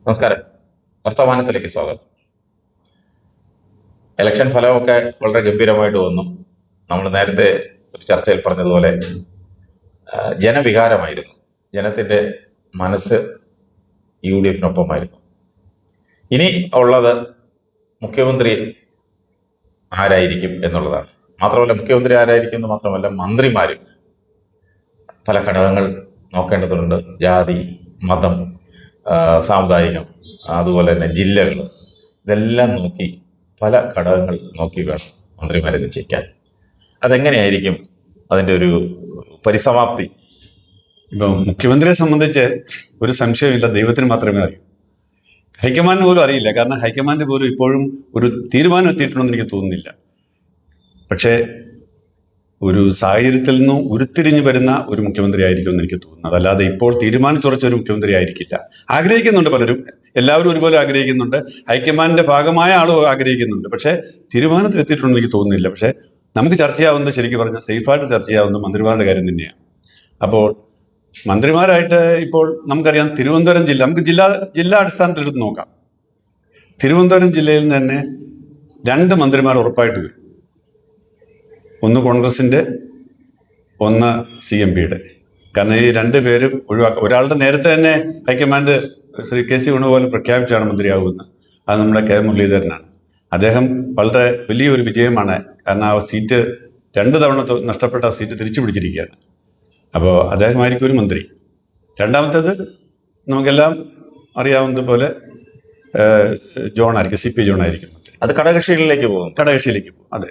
നമസ്കാരം. വർത്തമാനത്തിലേക്ക് സ്വാഗതം. ഇലക്ഷൻ ഫലമൊക്കെ വളരെ ഗംഭീരമായിട്ട് വന്നു. നമ്മൾ നേരത്തെ ഒരു ചർച്ചയിൽ പറഞ്ഞതുപോലെ ജനവികാരമായിരുന്നു. ജനത്തിന്റെ മനസ്സ് UDF-നൊപ്പമായിരുന്നു. ഇനി ഉള്ളത് മുഖ്യമന്ത്രി ആരായിരിക്കും എന്നുള്ളതാണ്. മാത്രമല്ല, മുഖ്യമന്ത്രി ആരായിരിക്കും എന്ന് മാത്രമല്ല, മന്ത്രിമാരും പല ഘടകങ്ങൾ നോക്കേണ്ടതുണ്ട്. ജാതി, മതം, സാമുദായികം, അതുപോലെ തന്നെ ജില്ലകൾ, ഇതെല്ലാം നോക്കി പല ഘടകങ്ങൾ നോക്കി വേണം മന്ത്രിമാരെ നിശ്ചയിക്കാൻ. അതെങ്ങനെയായിരിക്കും അതിൻ്റെ ഒരു പരിസമാപ്തി? ഇപ്പം മുഖ്യമന്ത്രിയെ സംബന്ധിച്ച് ഒരു സംശയമില്ല, ദൈവത്തിന് മാത്രമേ അറിയൂ. ഹൈക്കമാൻഡിന് പോലും അറിയില്ല. കാരണം ഹൈക്കമാൻഡ് പോലും ഇപ്പോഴും ഒരു തീരുമാനം എത്തിയിട്ടുണ്ടെന്ന് എനിക്ക് തോന്നുന്നില്ല. പക്ഷേ ഒരു സാഹചര്യത്തിൽ നിന്നും ഉരുത്തിരിഞ്ഞു വരുന്ന ഒരു മുഖ്യമന്ത്രി ആയിരിക്കും എന്ന് എനിക്ക് തോന്നുന്നത്. അല്ലാതെ ഇപ്പോൾ തീരുമാനിച്ചുറച്ച ഒരു മുഖ്യമന്ത്രി ആയിരിക്കില്ല. ആഗ്രഹിക്കുന്നുണ്ട് പലരും, എല്ലാവരും ഒരുപോലെ ആഗ്രഹിക്കുന്നുണ്ട്. ഹൈക്കമാൻഡിന്റെ ഭാഗമായ ആളും ആഗ്രഹിക്കുന്നുണ്ട്. പക്ഷേ തീരുമാനത്തിൽ എത്തിയിട്ടുണ്ടെന്ന് എനിക്ക് തോന്നുന്നില്ല. പക്ഷേ നമുക്ക് ചർച്ച ചെയ്യാവുന്നത്, ശരിക്കും പറഞ്ഞാൽ സേഫായിട്ട് ചർച്ച ചെയ്യാവുന്ന മന്ത്രിമാരുടെ കാര്യം തന്നെയാണ്. അപ്പോൾ മന്ത്രിമാരായിട്ട് ഇപ്പോൾ നമുക്കറിയാം, തിരുവനന്തപുരം ജില്ല, നമുക്ക് ജില്ലാ അടിസ്ഥാനത്തിൽ എടുത്ത് നോക്കാം. തിരുവനന്തപുരം ജില്ലയിൽ നിന്ന് തന്നെ 2 മന്ത്രിമാർ ഉറപ്പായിട്ട് വരും. ഒന്ന് കോൺഗ്രസിന്റെ, ഒന്ന് CMPയുടെ. കാരണം ഈ 2 പേരും ഒഴിവാക്കുക. ഒരാളുടെ നേരത്തെ തന്നെ ഹൈക്കമാൻഡ് ശ്രീ KC വേണുഗോപാൽ പ്രഖ്യാപിച്ചാണ് മന്ത്രിയാകുന്നത്. അത് നമ്മുടെ K മുരളീധരനാണ്. അദ്ദേഹം വളരെ വലിയൊരു വിജയമാണ്. കാരണം ആ സീറ്റ് 2 തവണ നഷ്ടപ്പെട്ട സീറ്റ് തിരിച്ചു പിടിച്ചിരിക്കുകയാണ്. അപ്പോൾ അദ്ദേഹമായിരിക്കും ഒരു മന്ത്രി. രണ്ടാമത്തേത് നമുക്കെല്ലാം അറിയാവുന്നതുപോലെ ജോൺ ആയിരിക്കും, CP ജോൺ ആയിരിക്കും മന്ത്രി. അത് ഘടകകക്ഷികളിലേക്ക് പോകും. അതെ.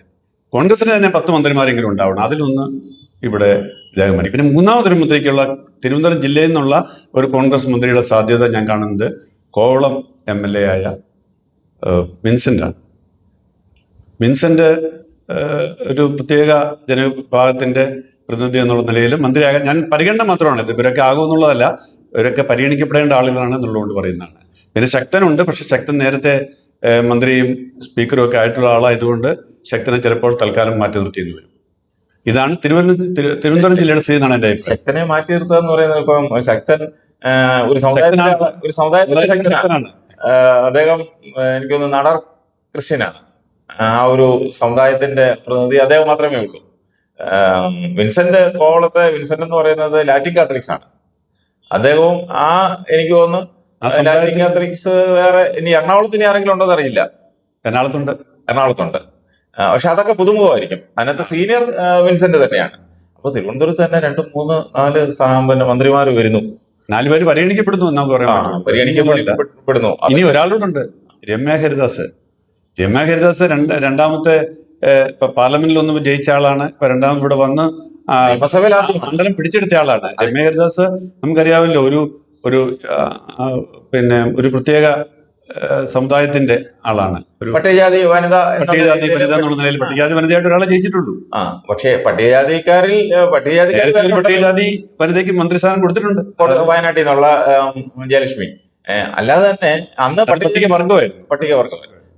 കോൺഗ്രസിന് തന്നെ 10 മന്ത്രിമാരെങ്കിലും ഉണ്ടാവണം. അതിലൊന്ന് ഇവിടെ ഇദ്ദേഹമായിരിക്കും. പിന്നെ മൂന്നാമതൊരു മന്ത്രിക്കുള്ള തിരുവനന്തപുരം ജില്ലയിൽ നിന്നുള്ള ഒരു കോൺഗ്രസ് മന്ത്രിയുടെ സാധ്യത ഞാൻ കാണുന്നത് കോവളം MLA ആയ വിൻസെന്റാണ്. വിൻസെന്റ് ഒരു പ്രത്യേക ജനവിഭാഗത്തിന്റെ പ്രതിനിധി എന്നുള്ള നിലയിൽ മന്ത്രിയാകാൻ ഞാൻ പരിഗണന മാത്രമാണ്. ഇത് ഇവരൊക്കെ ആകുമെന്നുള്ളതല്ല, ഇവരൊക്കെ പരിഗണിക്കപ്പെടേണ്ട ആളുകളാണ് എന്നുള്ളതുകൊണ്ട് പറയുന്നതാണ്. പിന്നെ ശക്തനുണ്ട്. പക്ഷെ ശക്തൻ നേരത്തെ മന്ത്രിയും സ്പീക്കറും ഒക്കെ ആയിട്ടുള്ള ആളായതുകൊണ്ട് ശക്തനെ ചിലപ്പോൾ തൽക്കാലം മാറ്റി നിർത്തിയെന്ന് വരും. ഇതാണ് തിരുവനന്തപുരം ജില്ലയുടെ സ്ഥിതി എന്നാണ് എന്റെ അഭിപ്രായം. ശക്തനെ മാറ്റി നിർത്തുക എന്ന് പറയുന്നത്, ഇപ്പം ശക്തൻ ഒരു സമുദായത്തിന്റെ ശക്തനാണ്. അദ്ദേഹം എനിക്കൊന്ന് നടർ ക്രിസ്ത്യനാണ്. ആ ഒരു സമുദായത്തിന്റെ പ്രതിനിധി അദ്ദേഹം മാത്രമേ ഉള്ളൂ. വിൻസെന്റ്, കോവളത്തെ വിൻസെന്റ് എന്ന് പറയുന്നത് ലാറ്റിൻ കാത്തലിക്സ് ആണ്. അദ്ദേഹവും എനിക്ക് തോന്നുന്നു ലാറ്റിൻ കാത്തലിക്സ് വേറെ ഇനി എറണാകുളത്ത് ഇനി ആരെങ്കിലും ഉണ്ടോ എന്നറിയില്ല. എറണാകുളത്തുണ്ട്. പക്ഷെ അതൊക്കെ പുതുമുഖമായിരിക്കും. അതിനകത്ത് സീനിയർ വിൻസെന്റ് തന്നെയാണ്. അപ്പൊ തിരുവനന്തപുരത്ത് തന്നെ 2, 3, 4 മന്ത്രിമാർ വരുന്നു. 4 പേര് പരിഗണിക്കപ്പെടുന്നു നമുക്ക് പറയാം. പരിഗണിക്കപ്പെടുന്നു. ഇനി ഒരാളോടുണ്ട്, രമ്യ ഹരിദാസ്. രണ്ടാമത്തെ പാർലമെന്റിൽ ഒന്ന് ജയിച്ച ആളാണ്. ഇപ്പൊ രണ്ടാമത് ഇവിടെ വന്ന് മണ്ഡലം പിടിച്ചെടുത്ത ആളാണ്. രമ്യ ഹരിദാസ് നമുക്കറിയാമല്ലോ, ഒരു ഒരു പ്രത്യേക സമുദായത്തിന്റെ ആളാണ്. പട്ടികജാതി വനിത എന്നുള്ള നിലയിൽ പട്ടികജാതി വനിതയായിട്ട് ഒരാളെ ജയിച്ചിട്ടുള്ളൂ. പക്ഷേ പട്ടികജാതി വനിതയ്ക്ക് മന്ത്രിസ്ഥാനം കൊടുത്തിട്ടുണ്ട്, വയനാട്ടിൽ നിന്നുള്ള ജയലക്ഷ്മി. അല്ലാതെ തന്നെ അന്ന് പട്ടികവർഗമായിരുന്നു.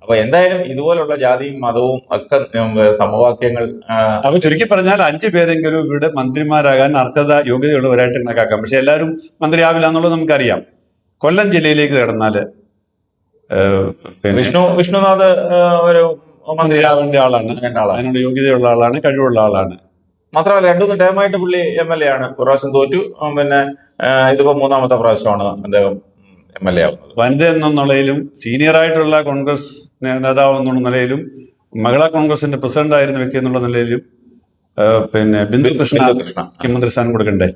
അപ്പൊ എന്തായാലും ഇതുപോലുള്ള ജാതിയും മതവും ഒക്കെ സമവാക്യങ്ങൾ. അപ്പൊ ചുരുക്കി പറഞ്ഞാൽ 5 പേരെങ്കിലും ഇവിടെ മന്ത്രിമാരാകാൻ അർഹത യോഗ്യതയുള്ളവരായിട്ട് കണക്കാക്കാം. പക്ഷെ എല്ലാവരും മന്ത്രിയാവില്ല എന്നുള്ളത് നമുക്കറിയാം. കൊല്ലം ജില്ലയിലേക്ക് കടന്നാല് വിഷ്ണുനാഥ് ഒരു മന്ത്രിയാവേണ്ട ആളാണ്. അതിനുള്ള യോഗ്യതയുള്ള ആളാണ്, കഴിവുള്ള ആളാണ്. മാത്രമല്ല 2 ടേമായിട്ട് പുള്ളി MLA ആണ്. ഒരു പ്രാവശ്യം തോറ്റു. പിന്നെ ഇതിപ്പോ 3ാമത്തെ പ്രാവശ്യമാണ് അദ്ദേഹം MLA ആവുന്നത്. വനിത എന്നുള്ളതിലും സീനിയർ ആയിട്ടുള്ള കോൺഗ്രസ് നേതാവ് എന്നുള്ള നിലയിലും മഹിളാ കോൺഗ്രസിന്റെ പ്രസിഡന്റ് ആയിരുന്ന വ്യക്തി എന്നുള്ള നിലയിലും ബിന്ദു കൃഷ്ണ മുഖ്യമന്ത്രി സ്ഥാനം കൊടുക്കണ്ടേ?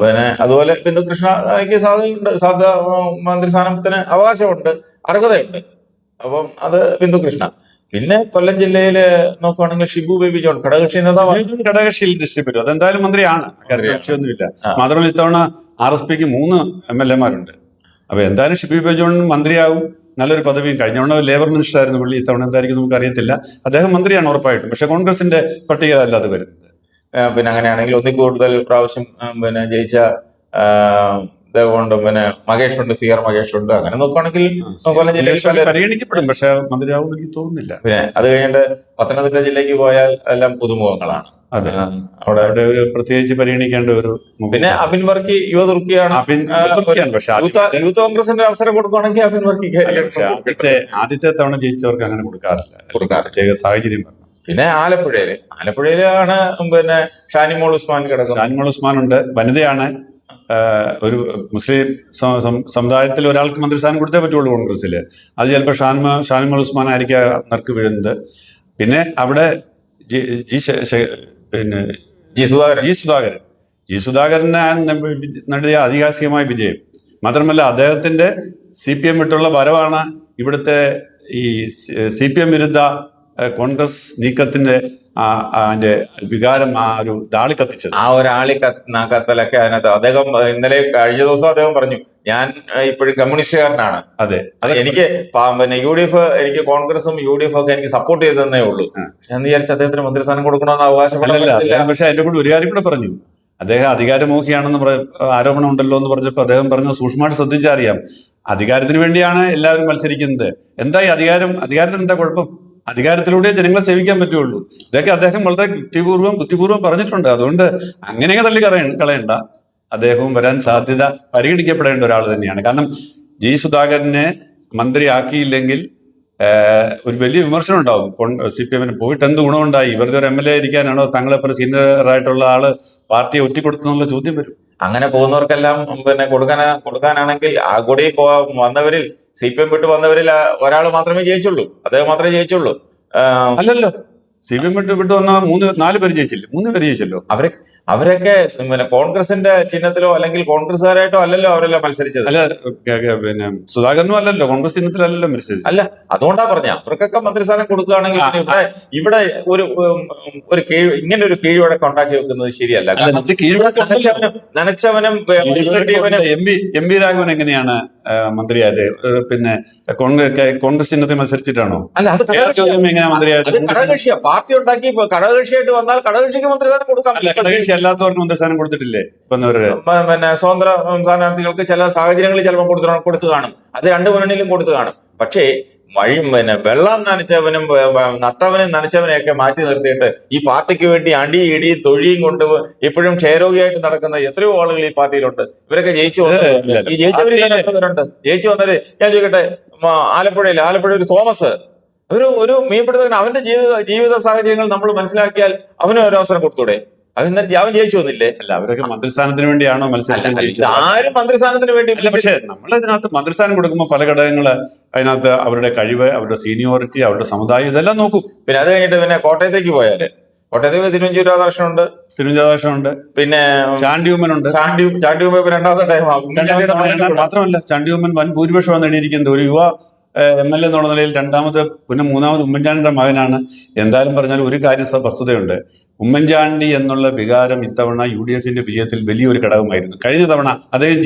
പിന്നെ അതുപോലെ ബിന്ദു കൃഷ്ണയ്ക്ക് സാധ്യത മന്ത്രിസ്ഥാനത്തിന് അവകാശമുണ്ട്, അർഹതയുണ്ട്. അപ്പം അത് ബിന്ദു കൃഷ്ണ. പിന്നെ കൊല്ലം ജില്ലയില് നോക്കുവാണെങ്കിൽ ഷിബു ബേബി ജോൺ ഘടകകക്ഷി നേതാവ്. ഘടകകക്ഷിയിൽ ദൃഷ്ടിപ്പെട്ടു. അതെന്തായാലും മന്ത്രിയാണ്, സംശയമൊന്നുമില്ല. മാത്രമല്ല ഇത്തവണ RSPക്ക് 3 MLA-മാരുണ്ട്. അപ്പൊ എന്തായാലും ഷിബു ബേബി ജോൺ മന്ത്രിയാവും. നല്ലൊരു പദവിയും. കഴിഞ്ഞ തവണ ലേബർ മിനിസ്റ്റർ ആയിരുന്നു പുള്ളി. ഇത്തവണ എന്തായിരിക്കും നമുക്ക് അറിയത്തില്ല. അദ്ദേഹം മന്ത്രിയാണ് ഉറപ്പായിട്ടും. പക്ഷെ കോൺഗ്രസിന്റെ പട്ടിക അല്ലാതെ വരുന്നത്. പിന്നെ അങ്ങനെയാണെങ്കിൽ ഒന്നിൽ കൂടുതൽ പ്രാവശ്യം ജയിച്ച കൊണ്ട് മഹേഷ് ഉണ്ട്, CR മഹേഷ് ഉണ്ട്. അങ്ങനെ നോക്കുകയാണെങ്കിൽ കൊല്ലം ജില്ലയിൽ പരിഗണിക്കപ്പെടും. പക്ഷെ മന്ത്രിയാവും എനിക്ക് തോന്നുന്നില്ല. പിന്നെ അത് കഴിഞ്ഞിട്ട് പത്തനംതിട്ട ജില്ലയ്ക്ക് പോയാൽ എല്ലാം പുതുമുഖങ്ങളാണ്. അതെ. അവിടെ അവിടെ ഒരു പ്രത്യേകിച്ച് പരിഗണിക്കേണ്ട ഒരു പിന്നെ അബിൻ വർക്കി യുവ തുർക്കിയാണ്. പക്ഷെ യൂത്ത് കോൺഗ്രസിന്റെ അവസരം കൊടുക്കുകയാണെങ്കിൽ അബിൻ വർക്കിക്ക് ആദ്യത്തെ തവണ ജയിച്ചവർക്ക് അങ്ങനെ കൊടുക്കാറില്ല. പ്രത്യേക സാഹചര്യം പറഞ്ഞു. പിന്നെ ആലപ്പുഴയിലാണ് പിന്നെ ഷാനിമോൾ ഉസ്മാൻ കിടക്കുന്നത്. ഷാനിമോൾ ഉസ്മാൻ ഉണ്ട്, വനിതയാണ്. ഒരു മുസ്ലിം സമുദായത്തിൽ ഒരാൾക്ക് മന്ത്രിസ്ഥാനം കൊടുത്തേ പറ്റുള്ളൂ കോൺഗ്രസിൽ. അത് ചിലപ്പോൾ ഷാനിമോൾ ഉസ്മാൻ ആയിരിക്കും നറുക്ക് വീഴുന്നത്. പിന്നെ അവിടെ ജി സുധാകരന് നേടിയ അതിഹാസികമായ വിജയം മാത്രമല്ല, അദ്ദേഹത്തിന്റെ CPM വിട്ടുള്ള വരവാണ് ഇവിടുത്തെ ഈ CPM വിരുദ്ധ കോൺഗ്രസ് നീക്കത്തിന്റെ അതിന്റെ വികാരം ആ ഒരു ദാളി കത്തിച്ചത്. ആ ഒരാളി കത്തലൊക്കെ അതിനകത്ത് അദ്ദേഹം ഇന്നലെ കഴിഞ്ഞ ദിവസം അദ്ദേഹം പറഞ്ഞു, ഞാൻ ഇപ്പോഴും കമ്മ്യൂണിസ്റ്റുകാരനാണ്. അതെ, എനിക്ക് പിന്നെ UDF എനിക്ക് കോൺഗ്രസും UDF ഒക്കെ എനിക്ക് സപ്പോർട്ട് ചെയ്തതന്നേ ഉള്ളൂ. ഞാൻ വിചാരിച്ച അദ്ദേഹത്തിന് മന്ത്രിസ്ഥാനം കൊടുക്കണമെന്ന് അവകാശപ്പെടില്ല. പക്ഷെ അതിന്റെ കൂടെ ഒരു കാര്യം കൂടെ പറഞ്ഞു, അദ്ദേഹം അധികാരമോഹിയാണെന്ന് ആരോപണം ഉണ്ടല്ലോ എന്ന് പറഞ്ഞപ്പോൾ അദ്ദേഹം പറഞ്ഞു, സൂക്ഷ്മമായിട്ട് ശ്രദ്ധിച്ചറിയാം, അധികാരത്തിന് വേണ്ടിയാണ് എല്ലാവരും മത്സരിക്കുന്നത്. എന്താ ഈ അധികാരത്തിന് എന്താ കുഴപ്പം? അധികാരത്തിലൂടെ ജനങ്ങളെ സേവിക്കാൻ പറ്റുള്ളൂ. ഇതൊക്കെ അദ്ദേഹം വളരെ ബുദ്ധിപൂർവ്വം പറഞ്ഞിട്ടുണ്ട്. അതുകൊണ്ട് അങ്ങനെയൊക്കെ തള്ളി കളയണ്ട. അദ്ദേഹവും വരാൻ സാധ്യത പരിഗണിക്കപ്പെടേണ്ട ഒരാൾ തന്നെയാണ്. കാരണം ജി സുധാകരനെ മന്ത്രിയാക്കിയില്ലെങ്കിൽ ഒരു വലിയ വിമർശനം ഉണ്ടാവും. CPM പോയിട്ട് എന്ത് ഗുണമുണ്ടായി? വെറുതെ ഒരു MLA ഇരിക്കാനാണോ തങ്ങളെപ്പോലെ സീനിയറായിട്ടുള്ള ആള് പാർട്ടിയെ ഒറ്റിക്കൊടുത്തെന്നുള്ള ചോദ്യം വരും. അങ്ങനെ പോകുന്നവർക്കെല്ലാം പിന്നെ കൊടുക്കാനാണെങ്കിൽ ആ കൂടി വന്നവരിൽ CPM വിട്ട് വന്നവരിൽ ഒരാൾ മാത്രമേ ജയിച്ചുള്ളൂ, അദ്ദേഹം മാത്രമേ ജയിച്ചുള്ളൂ. അല്ലല്ലോ, CPM വിട്ട് വന്ന 4 പേര് ജയിച്ചില്ല, 3 പേര് ജയിച്ചല്ലോ. അവരൊക്കെ പിന്നെ കോൺഗ്രസിന്റെ ചിഹ്നത്തിലോ അല്ലെങ്കിൽ കോൺഗ്രസ്സുകാരായിട്ടോ അല്ലല്ലോ അവരെല്ലാം മത്സരിച്ചത്. അല്ല, പിന്നെ സുധാകരനും അല്ലല്ലോ, കോൺഗ്രസ് ചിഹ്നത്തിലല്ലല്ലോ മത്സരിച്ചത്. അല്ല, അതുകൊണ്ടാ പറഞ്ഞ അവർക്കൊക്കെ മന്ത്രിസ്ഥാനം കൊടുക്കുകയാണെങ്കിൽ ഇവിടെ ഒരു ഇങ്ങനെ ഒരു കീഴ്വഴക്കം ഉണ്ടാക്കി വെക്കുന്നത് ശരിയല്ല. നനച്ചവനും MP രാഘവൻ എങ്ങനെയാണ് മന്ത്രിയായത്? പിന്നെ കോൺഗ്രസ് ചിഹ്നത്തിൽ മത്സരിച്ചിട്ടാണോ? അല്ല, അത് എങ്ങനെയാ മന്ത്രിയായത്? ഘടകകക്ഷിയാ, പാർട്ടി ഉണ്ടാക്കി ഘടകകക്ഷിയായിട്ട് വന്നാൽ ഘടകകക്ഷിക്ക് മന്ത്രിസ്ഥാനം കൊടുക്കാം. ഘടകകക്ഷി അല്ലാത്തവർക്ക് മന്ത്രിസ്ഥാനം കൊടുത്തിട്ടില്ലേ? പിന്നെ സ്വതന്ത്ര സ്ഥാനാർത്ഥികൾക്ക് ചില സാഹചര്യങ്ങളിൽ ചിലപ്പോൾ കൊടുത്തു കാണും. അത് 2 മുന്നണിയിലും കൊടുത്തു കാണും. പക്ഷേ പിന്നെ വെള്ളം നനച്ചവനും നട്ടവനും നനച്ചവനെയൊക്കെ മാറ്റി നിർത്തിയിട്ട് ഈ പാർട്ടിക്ക് വേണ്ടി അടി ഇടി തൊഴിയും കൊണ്ട് എപ്പോഴും ക്ഷയരോഗിയായിട്ട് നടക്കുന്ന എത്രയോ ആളുകൾ ഈ പാർട്ടിയിലുണ്ട്. ഇവരൊക്കെ ജയിച്ചു വന്നവരുണ്ട്. ജയിച്ചു വന്നവര് ഞാൻ ചോദിക്കട്ടെ, ആലപ്പുഴ ഒരു തോമസ് ഒരു മീൻപിടുത്തകൻ, അവന്റെ ജീവിത സാഹചര്യങ്ങൾ നമ്മൾ മനസ്സിലാക്കിയാൽ അവനും ഒരു അവസരം കൊടുത്തൂടെ? അവൻ ജയിച്ചു വന്നില്ലേ? അല്ല, അവരൊക്കെ മന്ത്രിസ്ഥാനത്തിന് വേണ്ടിയാണോ മത്സരിച്ചത്? ആരും മന്ത്രിസ്ഥാനത്തിന് വേണ്ടി. പക്ഷെ നമ്മളതിനകത്ത് മന്ത്രിസ്ഥാനം കൊടുക്കുമ്പോൾ പല ഘടകങ്ങള് അതിനകത്ത് അവരുടെ കഴിവ്, അവരുടെ സീനിയോറിറ്റി, അവരുടെ സമുദായം, ഇതെല്ലാം നോക്കും. പിന്നെ അത് കഴിഞ്ഞിട്ട് പിന്നെ കോട്ടയത്തേക്ക് പോയാല് തിരുവഞ്ചൂർ രാധാകൃഷ്ണനുണ്ട്, പിന്നെ ചാണ്ടിയുമ്മനുണ്ട്. ചാണ്ടിയുമ്മ രണ്ടാമത്തെ ടൈം മാത്രമല്ല, ചാണ്ടിയുമ്മൻ വൻ ഭൂരിപക്ഷമാണ് നേടിയിരിക്കുന്നത്. ഒരു യുവ MLA എന്നുള്ള നിലയിൽ പിന്നെ മൂന്നാമത് ഉമ്മൻചാണ്ടിയുടെ മകനാണ്. എന്തായാലും പറഞ്ഞാൽ ഒരു കാര്യം വസ്തുതയുണ്ട്, ഉമ്മൻചാണ്ടി എന്നുള്ള വികാരം ഇത്തവണ UDFന്റെ വിജയത്തിൽ വലിയൊരു ഘടകമായിരുന്നു. കഴിഞ്ഞ തവണ അദ്ദേഹം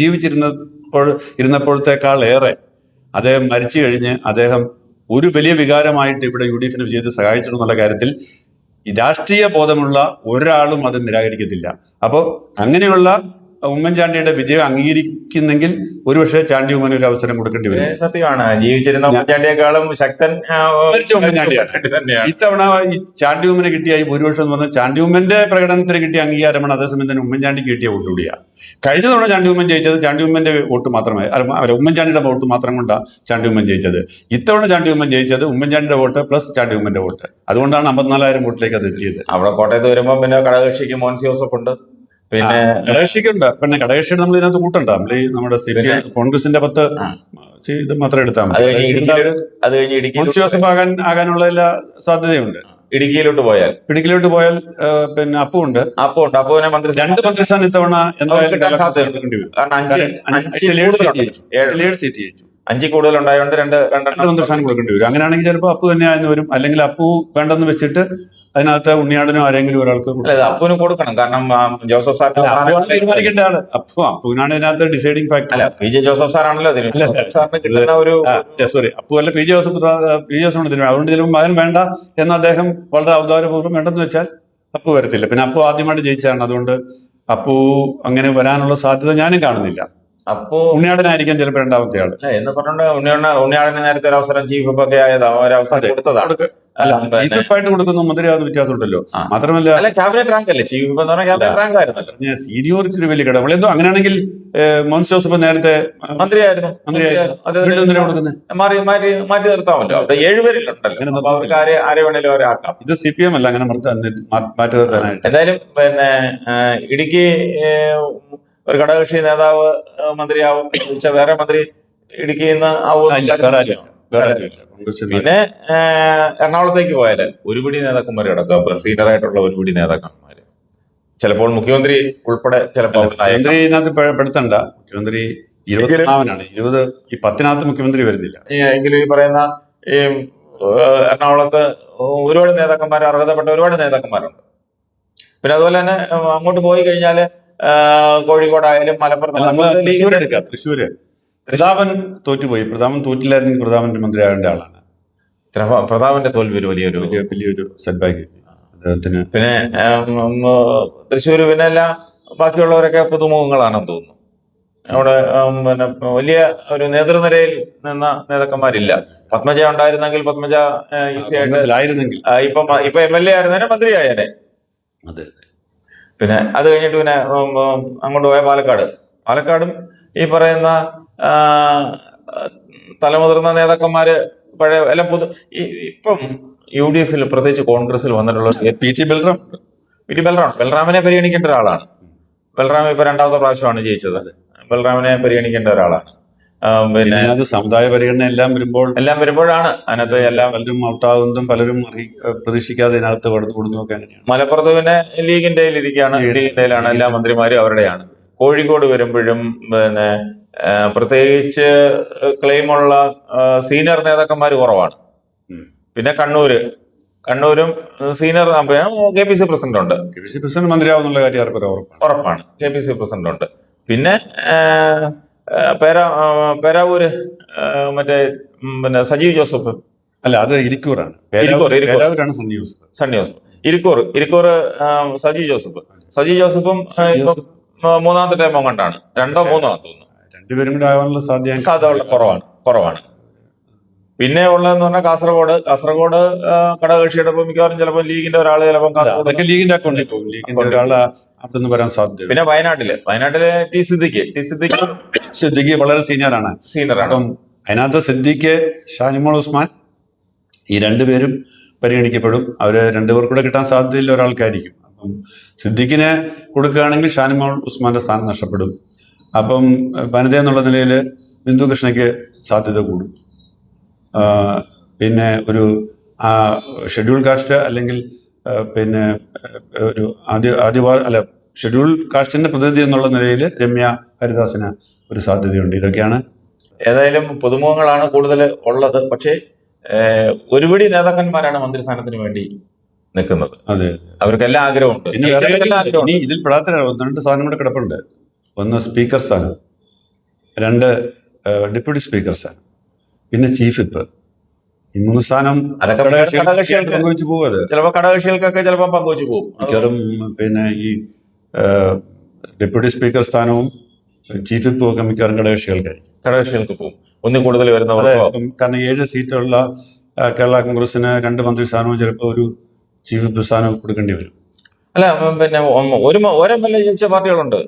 ഇരുന്നപ്പോഴത്തേക്കാൾ ഏറെ അദ്ദേഹം മരിച്ചു കഴിഞ്ഞ് അദ്ദേഹം ഒരു വലിയ വികാരമായിട്ട് ഇവിടെ UDFന്റെ വിജയത്തെ സഹായിച്ചിട്ടുള്ള കാര്യത്തിൽ രാഷ്ട്രീയ ബോധമുള്ള ഒരാളും അത് നിരാകരിക്കത്തില്ല. അപ്പോൾ അങ്ങനെയുള്ള ഉമ്മൻചാണ്ടിയുടെ വിജയം അംഗീകരിക്കുന്നെങ്കിൽ ഒരുപക്ഷെ ചാണ്ടി ഉമ്മന് ഒരു അവസരം കൊടുക്കേണ്ടി വരും. സത്യമാണ്, ജീവിച്ചിരുന്ന ഉമ്മൻചാണ്ടിയെക്കാളും ശക്തൻ ഉമ്മൻചാണ്ടിയാണ്. ഇത്തവണ ഈ ചാണ്ടി ഉമ്മന് കിട്ടിയ ഈ ഭൂരിപക്ഷം എന്ന് പറഞ്ഞാൽ ചാണ്ടി ഉമ്മന്റെ പ്രകടനത്തിന് കിട്ടിയ അംഗീകാരമാണ്. അതേസമയം തന്നെ ഉമ്മൻചാണ്ടിക്ക് കിട്ടിയ വോട്ടുകൂടിയാണ്. കഴിഞ്ഞ തവണ ചാണ്ടി ഉമ്മൻ ജയിച്ചത് ചാണ്ടി ഉമ്മന്റെ വോട്ട് മാത്രമായി, ഉമ്മൻചാണ്ടിയുടെ വോട്ട് മാത്രം കൊണ്ടാണ് ചാണ്ടി ഉമ്മൻ ജയിച്ചത്. ഇത്തവണ ചാണ്ടി ഉമ്മൻ ജയിച്ചത് ഉമ്മൻചാണ്ടിയുടെ വോട്ട് പ്ലസ് ചാണ്ടി ഉമ്മന്റെ വോട്ട്, അതുകൊണ്ടാണ് 54,000 വോട്ടിലേക്ക് അത് എത്തിയത്. അവിടെ കോട്ടയത്ത് വരുമ്പോൾ പിന്നെ ഘടകകക്ഷിക്ക് മോൻസി ജോസഫ് ഉണ്ട്, പിന്നെ ഘടകകക്ഷിക്കുണ്ട്. പിന്നെ ഘടകകക്ഷി നമ്മൾ ഇതിനകത്ത് കൂട്ടണ്ട, നമ്മൾ ഈ നമ്മുടെ കോൺഗ്രസിന്റെ 10 ഇത് മാത്രം എടുത്താൽ മതി. അത് കഴിഞ്ഞ് മോൻസി ജോസഫ് ആകാനുള്ള എല്ലാ സാധ്യതയുണ്ട്. ഇടുക്കിയിലോട്ട് പോയാൽ പിന്നെ അപ്പുണ്ട്. അപ്പുവിനെ 2 മന്ത്രിസ്ഥാനം ഇത്തവണ എന്തായാലും 5 കൂടുതൽ ഉണ്ടായതുകൊണ്ട് 2 മന്ത്രിസ്ഥാനം കൊടുക്കേണ്ടി വരും. അങ്ങനെയാണെങ്കിൽ ചിലപ്പോൾ അപ്പു തന്നെ ആയെന്ന് വരും. അല്ലെങ്കിൽ അപ്പു വേണ്ടെന്ന് വെച്ചിട്ട് അതിനകത്ത് ഉണ്ണിയാടനോ ആരെങ്കിലും ഒരാൾക്ക് അപ്പുവിന് കൊടുക്കണം. കാരണം ജോസഫ് സാർ തീരുമാനിക്കേണ്ട ആള് അപ്പുവിനാണ് ഇതിനകത്ത് ഡിസൈഡിങ് ഫാക്ടർ. PJ ജോസഫ് സാറാണല്ലോ സോറി, അപ്പു അല്ല PJ ജോസഫാണ് തീരുമാനം. അതുകൊണ്ട് ചിലപ്പോൾ മകൻ വേണ്ട എന്ന് അദ്ദേഹം വളരെ ഔദാര്യപൂർവ്വം വേണ്ടെന്ന് വെച്ചാൽ അപ്പു വരത്തില്ല. പിന്നെ അപ്പു ആദ്യമായിട്ട് ജയിച്ചതാണ്, അതുകൊണ്ട് അപ്പു അങ്ങനെ വരാനുള്ള സാധ്യത ഞാനും കാണുന്നില്ല. അപ്പോ ഉണ്ണിയാടനായിരിക്കാം ചിലപ്പോൾ 2ാമത്തെ ആള് എന്ന് പറഞ്ഞുകൊണ്ട് ഉണ്ണിയാടന് നേരത്തെ ഒരു അവസരം ചീഫ് ഒക്കെ ആയത് അവസരം കൊടുത്തതാണ്. ചീഫ് വിപ്പായിട്ട് കൊടുക്കുന്ന മന്ത്രിയാവുന്ന വ്യത്യാസമുണ്ടല്ലോ. മാത്രമല്ല അല്ല, ക്യാബിനറ്റ് റാങ്ക് അല്ലേ ചീഫ് വിപ്പ് എന്ന് പറഞ്ഞാൽ ക്യാബിനറ്റ് റാങ്ക് ആയിരുന്നല്ലോ. സീനിയോറിറ്റി ഒരു വലിയ ഘടകം. എന്തോ അങ്ങനെയാണെങ്കിൽ മോൻസ് ജോസഫ് നേരത്തെ മന്ത്രിയായിരുന്നു. മന്ത്രിയായിരുന്നു കൊടുക്കുന്നത് മാറ്റി നിർത്താമല്ലോ. അവിടെ 7 പേരിലുണ്ടല്ലോ. അപ്പൊ അവർക്ക് ആരെ വേണേലും അവരാക്കാം. ഇത് CPM അല്ല അങ്ങനെ മാറ്റി നിർത്താനായിട്ട്. എന്തായാലും ഇടുക്കി ഒരു ഘടകകക്ഷി നേതാവ് മന്ത്രിയാവും. വേറെ മന്ത്രി ഇടുക്കിയിൽ നിന്ന് പിന്നെ എറണാകുളത്തേക്ക് പോയാല് ഒരുപിടി നേതാക്കന്മാർ കിടക്കുക. സീനിയർ ആയിട്ടുള്ള ഒരുപിടി നേതാക്കന്മാര് ചിലപ്പോൾ മുഖ്യമന്ത്രി ഉൾപ്പെടെ ചിലപ്പോൾ മുഖ്യമന്ത്രിനകത്ത് പെടുത്തണ്ട. മുഖ്യമന്ത്രി 20 ഈ 10 മുഖ്യമന്ത്രി വരുന്നില്ല. എങ്കിലും ഈ പറയുന്ന ഈ എറണാകുളത്ത് ഒരുപാട് നേതാക്കന്മാർ, അർഹതപ്പെട്ട ഒരുപാട് നേതാക്കന്മാരുണ്ട്. പിന്നെ അതുപോലെ തന്നെ അങ്ങോട്ട് പോയി കഴിഞ്ഞാല് കോഴിക്കോടായാലും മലപ്പുറത്ത് തൃശ്ശൂര് പ്രതാപൻ തോറ്റുപോയി. പ്രതാപൻ തോറ്റില്ലായിരുന്നെങ്കിൽ പ്രതാപന്റെ മന്ത്രിയാകേണ്ട ആളാണ്. പ്രതാപന്റെ തോൽവി വലിയൊരു സെറ്റ്ബാക്ക് അദ്ദേഹത്തിന്. പിന്നെ തൃശ്ശൂര് പിന്നെ എല്ലാം ബാക്കിയുള്ളവരൊക്കെ പുതുമുഖങ്ങളാണെന്ന് തോന്നുന്നു. അവിടെ പിന്നെ വലിയ ഒരു നേതൃനിരയിൽ നിന്ന നേതാക്കന്മാരില്ല. പത്മജ ഉണ്ടായിരുന്നെങ്കിൽ പത്മജ ഈസി ആയിട്ട് ഇപ്പൊ MLA ആയിരുന്നേനെ മന്ത്രിയായേനെ. പിന്നെ അത് കഴിഞ്ഞിട്ട് പിന്നെ അങ്ങോട്ട് പോയ പാലക്കാടും ഈ പറയുന്ന തലമുതിർന്ന നേതാക്കന്മാര് പഴയ എല്ലാം ഇപ്പം UDF പ്രത്യേകിച്ച് കോൺഗ്രസിൽ വന്നിട്ടുള്ള PT ബൽറാമിനെ പരിഗണിക്കേണ്ട ഒരാളാണ്. ബൽറാം ഇപ്പൊ 2ാമത്തെ പ്രാവശ്യമാണ് ജയിച്ചത്. ബൽറാമിനെ പരിഗണിക്കേണ്ട ഒരാളാണ്. പിന്നെ സമുദായ പരിഗണന എല്ലാം വരുമ്പോഴാണ് അതിനകത്ത് എല്ലാം പലരും ഔട്ടാകുന്നതും പലരും പ്രതീക്ഷിക്കാതെ ഇതിനകത്ത് കൊടുക്കുന്നതൊക്കെ അങ്ങനെയാണ്. മലപ്പുറത്ത് പിന്നെ ലീഗിന്റെ ലീഗിന്റെയിലാണ് എല്ലാ മന്ത്രിമാരും അവരുടെയാണ്. കോഴിക്കോട് വരുമ്പോഴും പിന്നെ പ്രത്യേകിച്ച് ക്ലെയിമുള്ള സീനിയർ നേതാക്കന്മാർ കുറവാണ്. പിന്നെ കണ്ണൂരും സീനിയർ KPC പ്രസിഡന്റ് ഉണ്ട്. KPC പ്രസിഡന്റ് മന്ത്രിയാവുന്നുള്ള കാര്യം ഉറപ്പാണ്. KPC പ്രസിഡന്റ് ഉണ്ട്. പിന്നെ പേരാവൂര് മറ്റേ പിന്നെ സജീവ് ജോസഫ് അല്ല, അത് ഇരിക്കൂറാണ്. സണ്ണി ജോസഫ്. ഇരിക്കൂർ സജീവ് ജോസഫും 3ാമത്തെ ടൈം കൊണ്ടാണ് 2ഓ 3ഓ തോന്നുന്നു. രണ്ടുപേരും കൂടെ ആവാനുള്ള സാധ്യത കുറവാണ്. പിന്നെ ഉള്ളതെന്ന് പറഞ്ഞാൽ കാസർഗോഡ് ഘടകകക്ഷിയുടെ മിക്കവാറും ചിലപ്പോൾ ലീഗിന്റെ ഒരാള് ചിലപ്പോൾ ലീഗിന്റെ അക്കൗണ്ടിൽ പോകും. ലീഗിന്റെ ഒരാള് അവിടെ വരാൻ സാധ്യത. പിന്നെ വയനാട്ടില് ടി സിദ്ദിഖ് വളരെ സീനിയറാണ്. അപ്പം അതിനകത്ത് സിദ്ദിഖ്, ഷാനിമോൾ ഉസ്മാൻ ഈ 2 പേരും പരിഗണിക്കപ്പെടും. അവര് 2 പേർ കൂടെ കിട്ടാൻ സാധ്യതയുള്ള ഒരാൾക്കായിരിക്കും. അപ്പം സിദ്ദിഖിനെ കൊടുക്കുകയാണെങ്കിൽ ഷാനിമോൾ ഉസ്മാന്റെ സ്ഥാനം നഷ്ടപ്പെടും. അപ്പം വനിത എന്നുള്ള നിലയിൽ ബിന്ദു കൃഷ്ണയ്ക്ക് സാധ്യത കൂടും. പിന്നെ ഒരു ഷെഡ്യൂൾ കാസ്റ്റ് അല്ലെങ്കിൽ പിന്നെ ഒരു ഷെഡ്യൂൾ കാസ്റ്റിന്റെ പ്രതിനിധി എന്നുള്ള നിലയിൽ രമ്യ ഹരിദാസിന് ഒരു സാധ്യതയുണ്ട്. ഇതൊക്കെയാണ്. ഏതായാലും പുതുമുഖങ്ങളാണ് കൂടുതൽ ഉള്ളത്. പക്ഷേ ഒരുപിടി നേതാക്കന്മാരാണ് മന്ത്രിസ്ഥാനത്തിന് വേണ്ടി നിൽക്കുന്നത്. അതെ, അവർക്കെല്ലാം ആഗ്രഹമുണ്ട്. ഇനി ഇതിൽ പെടാത്ത 2 സ്ഥാനം കൂടെ കിടപ്പുണ്ട്. ഒന്ന് സ്പീക്കർ സ്ഥാനം, 2 ഡെപ്യൂട്ടി സ്പീക്കർ സ്ഥാനം, പിന്നെ ചീഫ് വിപ്പ്. ഈ 3 സ്ഥാനം പങ്കുവെച്ച് പോകും. ചിലപ്പോൾ ഘടകകക്ഷികൾക്കൊക്കെ ചിലപ്പോൾ പങ്കുവെച്ച് പോകും. മിക്കവാറും പിന്നെ ഈ ഡെപ്യൂട്ടി സ്പീക്കർ സ്ഥാനവും ചീഫ് വിപ്പും ഒക്കെ മിക്കവാറും ഘടകകക്ഷികൾക്ക് പോകും. ഒന്നിൽ കൂടുതൽ വരുന്നവർ. കാരണം 7 സീറ്റുള്ള കേരള കോൺഗ്രസിന് 2 മന്ത്രി സ്ഥാനവും ചിലപ്പോൾ ഒരു ചീഫ് വിപ്പ് സ്ഥാനവും കൊടുക്കേണ്ടി വരും. അല്ല, പിന്നെ ഒരു MLA ജയിച്ച പാർട്ടികളുണ്ട്.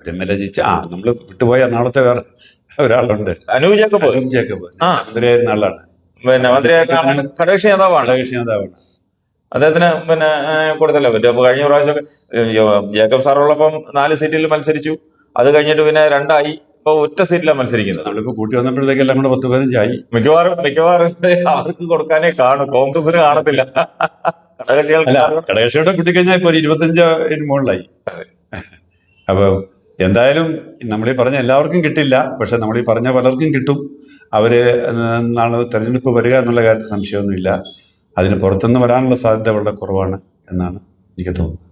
ഒരു MLA ജയിച്ച നമ്മൾ വിട്ടുപോയ എറണാകുളത്തെ വേറെ ഒരാളുണ്ട്, അനൂപ് ജേക്കബ് മന്ത്രിയായിരുന്ന ആളാണ്. പിന്നെ മന്ത്രിയായിരുന്ന ഘടകകക്ഷി നേതാവാണ്. അദ്ദേഹത്തിന് പിന്നെ കൊടുത്തല്ലേ പറ്റും. അപ്പൊ കഴിഞ്ഞ പ്രാവശ്യം ജേക്കബ് സാറുള്ളപ്പം 4 സീറ്റിൽ മത്സരിച്ചു. അത് കഴിഞ്ഞിട്ട് പിന്നെ 2 ആയി. ഇപ്പൊ ഒറ്റ സീറ്റിലാണ് മത്സരിക്കുന്നത്. നമ്മളിപ്പോ കൂട്ടി വന്നപ്പോഴത്തേക്ക് എല്ലാം കൂടെ 10-15 ആയി. മിക്കവാറും അവർക്ക് കൊടുക്കാനേ കാണും, കോൺഗ്രസിന് കാണത്തില്ല. ഘടകകക്ഷിയോടെ കിട്ടിക്കഴിഞ്ഞാൽ ഇപ്പൊ 25 മുകളിലായി. അപ്പൊ എന്തായാലും നമ്മളീ പറഞ്ഞ എല്ലാവർക്കും കിട്ടില്ല. പക്ഷെ നമ്മളീ പറഞ്ഞ പലർക്കും കിട്ടും. അവര് നാളെ തെരഞ്ഞെടുപ്പ് വരിക എന്നുള്ള കാര്യത്തിൽ സംശയമൊന്നുമില്ല. അതിന് പുറത്തുനിന്ന് വരാനുള്ള സാധ്യത വളരെ കുറവാണ് എന്നാണ് എനിക്ക് തോന്നുന്നത്.